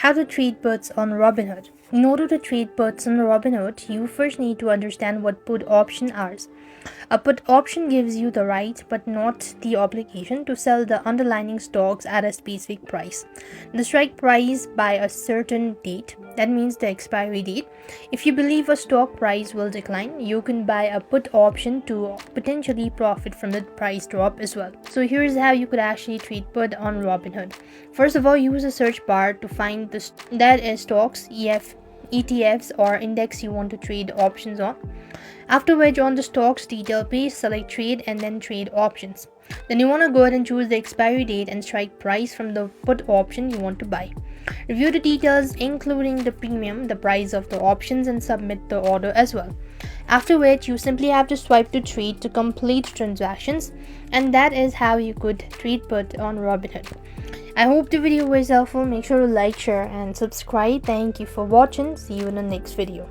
How to trade puts on Robinhood. In order to trade puts on Robinhood, you first need to understand what put options are. A put option gives you the right but not the obligation to sell the underlying stocks at a specific price. The strike price by a certain date, that means the expiry date. If you believe a stock price will decline, you can buy a put option to potentially profit from the price drop as well. So here's how you could actually trade put on Robinhood. First of all, use a search bar to find that is stocks, ETFs or index you want to trade options on. After which, on the stocks detail page, select trade and then trade options. Then you want to go ahead and choose the expiry date and strike price from the put option you want to buy. Review the details including the premium, the price of the options, and submit the order as well. After which, you simply have to swipe to trade to complete transactions, and that is how you could trade put on Robinhood. I hope the video was helpful. Make sure to like, share and subscribe. Thank you for watching. See you in the next video.